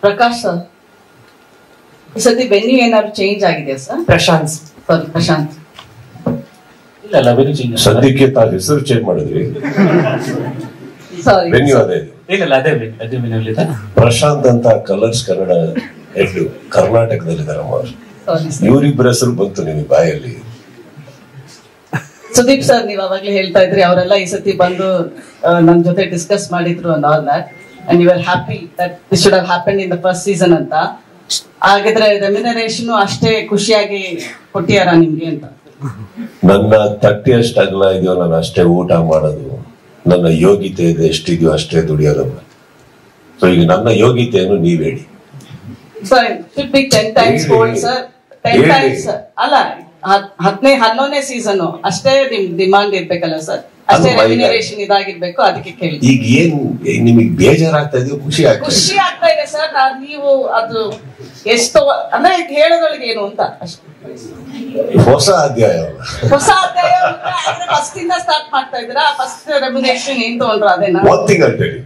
Prakash sir, ಈ ಸತಿ venue ಏನಾದ್ರು ಚೇಂಜ್ ಆಗಿದೆಯಾ ಸರ್? ಪ್ರಶಾಂತ್. ಪ್ರಶಾಂತ್ ಇಲ್ಲ ವೆನ್ಯೂ ಚೇಂಜ್. ಸದ್ಯಕ್ಕೆ ತಾವು ಹೆಸರು ಚೇಂಜ್ ಮಾಡಿದ್ರಿ. ಸಾರಿ, ವೆನ್ಯೂ ಅದೇ ಇಲ್ಲ ಅದೇ ವೆನ್ಯೂ ಇದೆ. ಪ್ರಶಾಂತ್ ಅಂತ ಕಲರ್ಸ್ ಕನ್ನಡ ಹೆಡ್ ಕರ್ನಾಟಕದಲ್ಲಿದ್ದಾರಮ್ಮ. ಇವರಿಬ್ಬರ ಹೆಸರು ಬಂತು ನಿಮಗೆ ಬಾಯಲ್ಲಿ. ಸುದೀಪ್ ಸರ್, ನೀವು ಅವಾಗ್ಲೇ ಹೇಳ್ತಾ ಇದ್ರಿ ಅವರೆಲ್ಲ ಈ ಸತಿ ಬಂದು ನಮ್ ಜೊತೆ ಡಿಸ್ಕಸ್ ಮಾಡಿದ್ರು and all that, and you are happy that this should have happen in the first season ಅಂತ. ಹಾಗಿದ್ರೆ ರೆಮ್ಯುನರೇಷನ್ ಅಷ್ಟೇ ಖುಷಿಯಾಗಿ ಕೊಟ್ಟಿಯಾರ ನಿಮ್ಗೆ ಅಂತ? ನನ್ನ ತಟ್ಟಿ ಅಷ್ಟು ಅಗಲ ಇದೆಯೋ ನಾನು ಅಷ್ಟೇ ಊಟ ಮಾಡೋದು, ನನ್ನ ಯೋಗ್ಯತೆ ಇದೆ ಎಷ್ಟಿದೆಯೋ ಅಷ್ಟೇ ದುಡಿಯೋದಮ್ಮ. ಸೊ ಈಗ ನನ್ನ ಯೋಗ್ಯತೆಯನ್ನು ನೀವ್ ಹೇಳಿ. Sir, should be 10 times gold sir. 10 times ಅಲ್ಲ, 11ನೇ ಸೀಸನ್ ಅಷ್ಟೇ ನಿಮ್ ಡಿಮಾಂಡ್ ಇರ್ಬೇಕಲ್ಲ ಸರ್, ಅಷ್ಟೇ ರೆಮ್ಯುನರೇಷನ್ ಇದಾಗಿರ್ಬೇಕು. ಅದಕ್ಕೆ ಕೇಳಿ. ಈಗ ಏನ್ ನಿಮಗೆ ಬೇಜಾರಾಗ್ತಾ ಇದೆಯೋ ಖುಷಿ ಆಗ್ತಾ ಇದೆ? ಖುಷಿ ಆಗ್ತಾ ಇದೆ ಸರ್. ನೀವು ಅದು ಎಷ್ಟು ಅಂದ್ರೆ ಹೇಳೋದೊಳಗೆ ಏನು ಅಂತ ಹೊಸ ಅಧ್ಯಾಯ. ಹೊಸ ಅಧ್ಯಾಯ ಫಸ್ಟ್ ಇಂದ ಸ್ಟಾರ್ಟ್ ಮಾಡ್ತಾ ಇದ್ದೀರಾ? ಫಸ್ಟ್ ರೆಮ್ಯುನರೇಷನ್ ಏನ್ ತಗೊಂಡ್ರ ಅದೇನಾ? ಒನ್ ಥಿಂಗ್ ಅಂತ ಹೇಳಿ,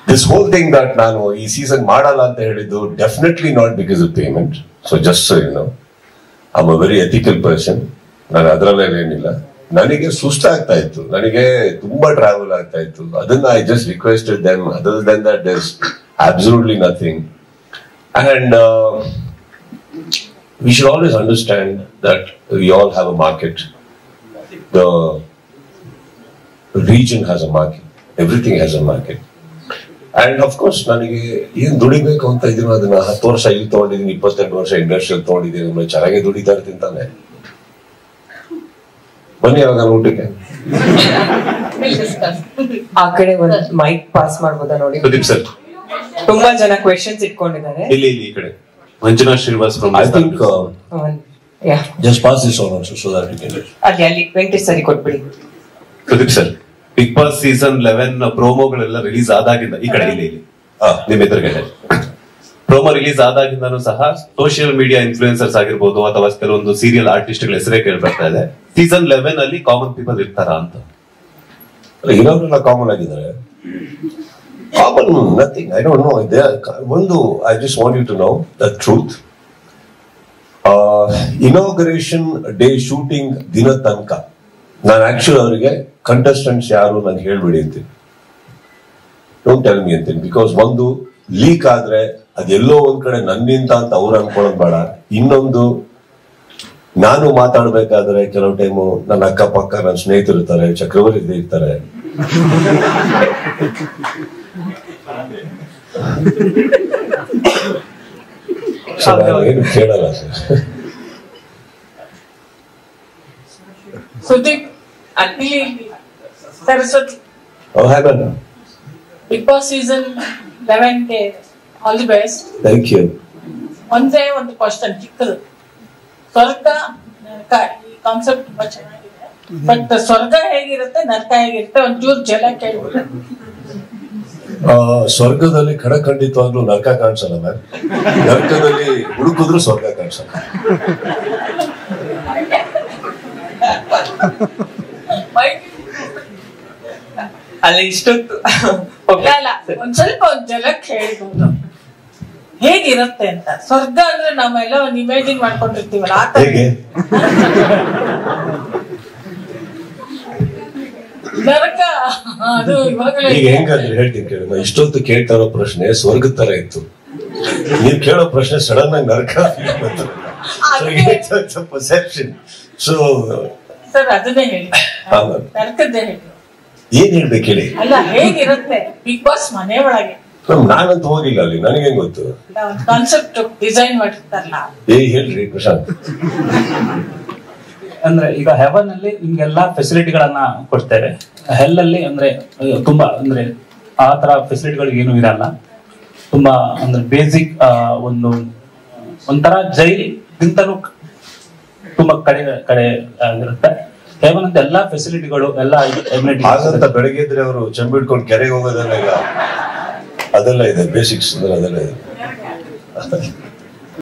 ದಿಸ್ ಹೋಲ್ ಥಿಂಗ್ ದಟ್ ನಾನು ಈ ಸೀಸನ್ ಮಾಡಲ್ಲ ಅಂತ ಹೇಳಿದ್ದು definitely not because of payment. So just so you know, I am a very ethical person. ನಾನು ಅದರಲ್ಲೇ ಏನಿಲ್ಲ. ನನಗೆ ಸುಸ್ತಾಗ್ತಾ ಇತ್ತು, ನನಗೆ ತುಂಬಾ ಟ್ರಾವೆಲ್ ಆಗ್ತಾ ಇತ್ತು. ಅದನ್ನ I just requested them. Other than that there is absolutely nothing. And we should always understand that we all have a market. The region has a market. Everything has a market. And of course, ನನಗೆ ಏನ್ ದುಡಿಬೇಕು ಅಂತ ಇದೀನೋ ಅದನ್ನ 10 ವರ್ಷ ಇಲ್ಲಿ ತಗೊಂಡಿದ್ದೀನಿ, 22 ವರ್ಷ ಇಂಡಸ್ಟ್ರಿಯಲ್ಲಿ ತಗೊಂಡಿದ್ದೀನಿ. ಚೆನ್ನಾಗಿ ದುಡಿತಾ ಇರ್ತೀನಿ ತಾನೆ. ಬನ್ನಿ ಯಾವಾಗ ಊಟಕ್ಕೆ. ಆ ಕಡೆ ಒಂದು ಮೈಕ್ ಪಾಸ್ ಮಾಡ್ಬೋದಾ ನೋಡಿ? ಸುದೀಪ್ ಸರ್, ತುಂಬಾ ಜನ ಕ್ವೆಶ್ಚನ್ಸ್ ಇಟ್ಕೊಂಡಿದ್ದಾರೆ. ಇಲ್ಲಿ ಈ ಕಡೆ Manjuna Srinivas from I think yeah, just pass this on also so that we can ಅಲ್ಲಿ ವೆಂಕಟೇಶ್ ಸರಿ ಕೊಟ್ಬಿಡಿ. Pradeep sir, Big Boss season 11 ಪ್ರೋಮೋಗಳೆಲ್ಲ release ಆದಾಗಿಂದ ಈ ಕಡೆ ಇಲ್ಲಿ ನಿಮ್ಮ ಎದುರುಗಡೆ ಪ್ರೋಮೋ ರಿಲೀಸ್ ಆದಾಗಿಂದನೂ ಸಹ ಸೋಷಿಯಲ್ ಮೀಡಿಯಾ ಇನ್ಫ್ಲೂಯೆನ್ಸರ್ಸ್ ಆಗಿರ್ಬೋದು ಅಥವಾ ಕೆಲವೊಂದು ಸೀರಿಯಲ್ ಆರ್ಟಿಸ್ಟ್ ಗಳ ಹೆಸರೇ ಕೇಳ್ಬರ್ತಾ ಇದೆ. ಸೀಸನ್ 11 ಅಲ್ಲಿ ಕಾಮನ್ ಪೀಪಲ್ ಇರ್ತಾರಾ ಅಂತ? ಇರೋರೆಲ್ಲ ಕಾಮನ್ ಆಗಿದ್ದಾರೆ. Common, nothing. I don't know. I just want you to know the truth. Inauguration day shooting dina tanka. ನಾನು ಆಕ್ಚುಲಿ ಅವರಿಗೆ ಕಂಟೆಸ್ಟೆಂಟ್ಸ್ ಯಾರು ನಂಗೆ ಹೇಳ್ಬಿಡಿ ಅಂತೀನಿ. ಡೋಂಟ್ ಟೆಲ್ ಮಿ ಅಂತೀನಿ. ಬಿಕಾಸ್ ಒಂದು ಲೀಕ್ ಆದ್ರೆ ಅದೆಲ್ಲೋ ಒಂದ್ ಕಡೆ ನನ್ನಿಂದ ಅಂತ ಅವ್ರು ಅನ್ಕೊಳ್ಳೋದು ಬೇಡ. ಇನ್ನೊಂದು, ನಾನು ಮಾತಾಡ್ಬೇಕಾದ್ರೆ ಕೆಲವು ಟೈಮು ನನ್ನ ಅಕ್ಕಪಕ್ಕ ನನ್ನ ಸ್ನೇಹಿತರು ಇರ್ತಾರೆ, ಚಕ್ರವರ್ತಿ ಇರ್ತಾರೆ. ಏನು ಕೇಳಲ್ಲ ಸರ್. ಸುದೀಪ್, ಅಲ್ಲಿ Saraswati, Bigg Boss season 11 all the best. Thank you. ಒಂದೇ ಒಂದು ಕ್ವಶನ್ ಚಿಕ್ಕದು. ಸ್ವರ್ಗ ನರಕ ಈ ಕಾನ್ಸೆಪ್ಟ್ ತುಂಬಾ ಚೆನ್ನಾಗಿದೆ, ಬಟ್ ಸ್ವರ್ಗ ಹೇಗಿರುತ್ತೆ ನರಕ ಹೇಗಿರುತ್ತೆ ಒಂಚೂರು ಜಲ ಕೇಳ್ಬಿಟ್ಟು. ಸ್ವರ್ಗದಲ್ಲಿ ಖಂಡಿತವಾಗ್ಲೂ ನರಕ ಕಾಣಿಸಲ್ಲ ಮ್ಯಾಮ್. ನರಕದಲ್ಲಿ ಹುಡುಕಿದ್ರು ಸ್ವರ್ಗ ಕಾಣಿಸಲ್ಲ. ಅಲ್ಲಿ ಇಷ್ಟೊತ್ತು ಅಲ್ಲ, ಒಂದ್ ಸ್ವಲ್ಪ ಒಂದ್ ಜಲಕ್ಕೆ ಹೇಳ್ಬೋದು ಹೇಗಿರುತ್ತೆ ಅಂತ. ಸ್ವರ್ಗ ಅಂದ್ರೆ ನಾವೆಲ್ಲ ಒಂದು ಇಮೇಜಿನ್ ಮಾಡ್ಕೊಂಡಿರ್ತೀವಲ್ಲ ಆ ತರ. ನರಕ ಅದು ಇವಾಗಲೇ ಈಗ ಹೆಂಗಂದ್ರೆ ಹೇಳ್ತೀನಿ ಕೇಳಿ. ನಾ ಇಷ್ಟೊತ್ತು ಕೇಳ್ತಾ ಇರೋ ಪ್ರಶ್ನೆ ಸ್ವರ್ಗದ ತರ ಇತ್ತು. ನೀವ್ ಕೇಳೋ ಪ್ರಶ್ನೆ ಸಡನ್ ಆಗಿ ನರಕ ಪರ್ಸೆಪ್ಷನ್. ಸೊ ಸರ್ ಅದನ್ನೇ ಹೇಳಿ, ನರಕದ್ದೇ ಹೇಳಿ. ಏನ್ ಹೇಳ್ಬೇಕು ಹೇಳಿ? ಅಲ್ಲ, ಹೇಗಿರುತ್ತೆ ಬಿಗ್ ಬಾಸ್ ಮನೆ ಒಳಗೆ? ನಾನಂತೂ ಹೋಗಿಲ್ಲ ಅಲ್ಲಿ, ನನಗೇನ್ ಗೊತ್ತು. ಕಾನ್ಸೆಪ್ಟ್ ಡಿಸೈನ್ ಮಾಡಿರ್ತಾರಲ್ಲ. ಹೇಳ್ರಿ ಪ್ರಶಾಂತ್. ಅಂದ್ರೆ ಈಗ ಹೆವನ್ ಅಲ್ಲಿ ನಿಮ್ಗೆಲ್ಲಾ ಫೆಸಿಲಿಟಿಗಳನ್ನ ಕೊಡ್ತೇವೆ. ಹೆಲ್ ಅಲ್ಲಿ ಅಂದ್ರೆ ತುಂಬಾ ಅಂದ್ರೆ ಆ ತರ ಫೆಸಿಲಿಟಿಗಳು ಏನು ಇರಲ್ಲ. ತುಂಬಾ ಅಂದ್ರೆ ಬೇಸಿಕ್ ಒಂಥರ ಜೈಲಿಗಿಂತಲೂ ತುಂಬಾ ಕಡೆ ಆಗಿರುತ್ತೆ. ಹೆವನ್ ಅಂತ ಎಲ್ಲಾ ಫೆಸಿಲಿಟಿಗಳು ಎಲ್ಲ ಹಾಗಂತ ಬೆಳಗ್ಗೆ ಇದ್ರೆ ಅವರು ಚಂಬಿಡ್ಕೊಂಡು ಕೆರೆಗೆ ಹೋಗೋದೆಲ್ಲ ಅದೆಲ್ಲ ಇದೆ, ಬೇಸಿಕ್ಸ್ ಅದೆಲ್ಲ ಇದೆ.